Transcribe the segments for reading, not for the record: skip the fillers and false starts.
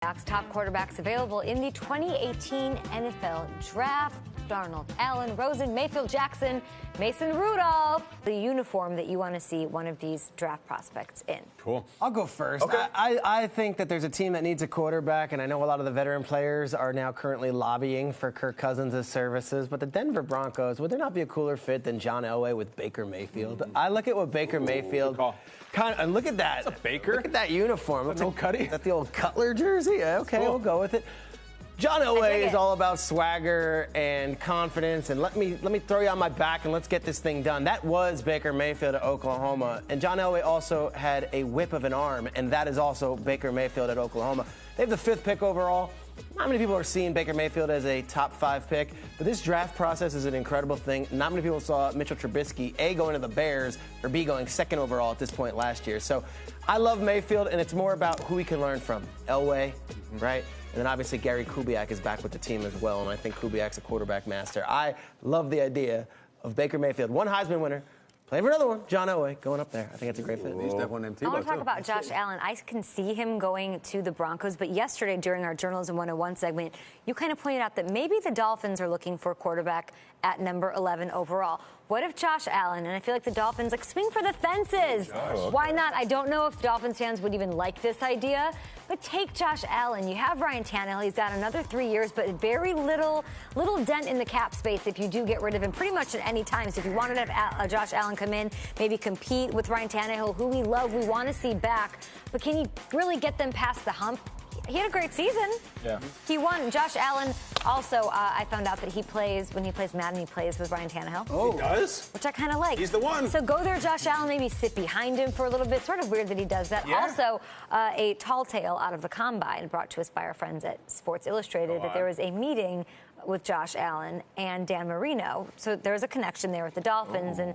Top quarterbacks available in the 2018 NFL Draft. Darnold, Allen, Rosen, Mayfield, Jackson, Mason Rudolph. The uniform that you want to see one of these draft prospects in. Cool. I'll go first. Okay. I think that there's a team that needs a quarterback, and I know a lot of the veteran players are now currently lobbying for Kirk Cousins' services, but the Denver Broncos, would there not be a cooler fit than John Elway with Baker Mayfield? I look at what Baker Mayfield... and look at that. That's a Baker. Look at that uniform. That's old Cuddy. Is that the old Cutler jersey? Yeah, okay, Cool. we'll go with it. John Elway is all about swagger and confidence, and let me throw you on my back and let's get this thing done. That was Baker Mayfield at Oklahoma, and John Elway also had a whip of an arm, and that is also Baker Mayfield at Oklahoma. They have the 5th pick overall. Not many people are seeing Baker Mayfield as a top 5 pick, but this draft process is an incredible thing. Not many people saw Mitchell Trubisky, A, going to the Bears, or B, going 2nd overall at this point last year. So I love Mayfield, and it's more about who we can learn from. Elway, right? And then obviously Gary Kubiak is back with the team as well, and I think Kubiak's a quarterback master. I love the idea of Baker Mayfield, 1 Heisman winner, playing for another one, John Elway, going up there. I think it's a great fit. I want to talk about Josh Allen. I can see him going to the Broncos, but yesterday during our Journalism 101 segment, you kind of pointed out that maybe the Dolphins are looking for a quarterback at number 11 overall. What if Josh Allen, and I feel like the Dolphins, swing for the fences. Why not? I don't know if Dolphins fans would even like this idea, but take Josh Allen. You have Ryan Tannehill. He's got another 3 years, but very little dent in the cap space if you do get rid of him pretty much at any time. So if you wanted to have Josh Allen come in, maybe compete with Ryan Tannehill, who we love, we want to see back, but can you really get them past the hump? He had a great season. Yeah. He won. Josh Allen also, I found out that when he plays Madden, he plays with Ryan Tannehill. Oh, he does? Which I kind of like. He's the one. So go there, Josh Allen, maybe sit behind him for a little bit. Sort of weird that he does that. Yeah. Also, a tall tale out of the Combine brought to us by our friends at Sports Illustrated that there was a meeting with Josh Allen and Dan Marino. So there's a connection there with the Dolphins, and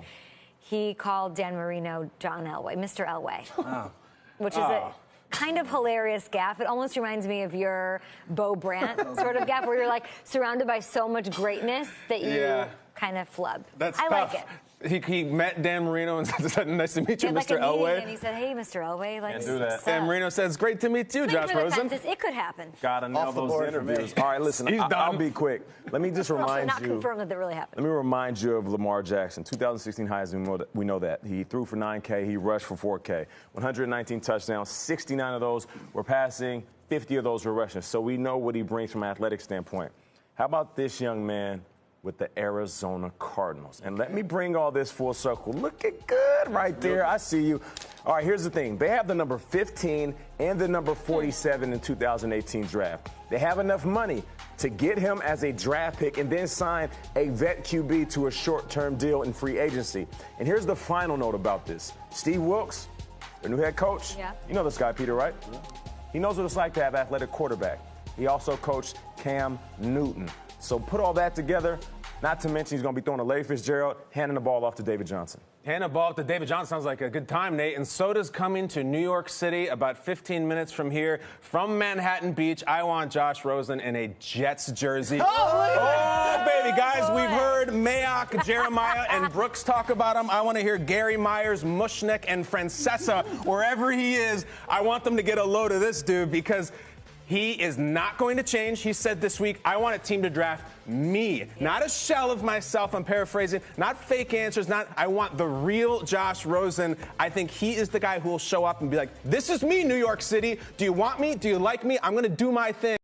he called Dan Marino John Elway, Mr. Elway, which is a kind of hilarious gaffe. It almost reminds me of your Bo Brandt sort of gaffe, where you're like surrounded by so much greatness that you kind of flub. That's I tough. like it. He met Dan Marino and said, "Nice to meet you, He had, Mr. Elway." And he said, "Hey, Mr. Elway, Can't do that. Dan Marino says, "Great to meet you, Swing Josh for the Rosen." fences. It could happen. Gotta nail those interviews. All right, listen, I'll be quick. Let me just Also remind not you. confirmed that really happened. Let me remind you of Lamar Jackson. 2016 Heisman, we know that. He threw for 9K, he rushed for 4K. 119 touchdowns, 69 of those were passing, 50 of those were rushing. So we know what he brings from an athletic standpoint. How about this young man with the Arizona Cardinals? And let me bring all this full circle. Looking good right there. I see you. All right, here's the thing. They have the number 15 and the number 47 in 2018 draft. They have enough money to get him as a draft pick and then sign a vet QB to a short-term deal in free agency. And here's the final note about this. Steve Wilks, their new head coach. Yeah. You know this guy, Peter, right? Yeah. He knows what it's like to have an athletic quarterback. He also coached Cam Newton. So put all that together, not to mention he's going to be throwing to Larry Fitzgerald, handing the ball off to David Johnson. Handing the ball to David Johnson sounds like a good time, Nate. And so does coming to New York City, about 15 minutes from here, from Manhattan Beach. I want Josh Rosen in a Jets jersey. Oh baby, guys, we've heard Mayock, Jeremiah, and Brooks talk about him. I want to hear Gary Myers, Mushnick, and Francesa, wherever he is. I want them to get a load of this dude because he is not going to change. He said this week, I want a team to draft me, not a shell of myself. I'm paraphrasing, not fake answers, I want the real Josh Rosen. I think he is the guy who will show up and be like, this is me, New York City. Do you want me? Do you like me? I'm going to do my thing.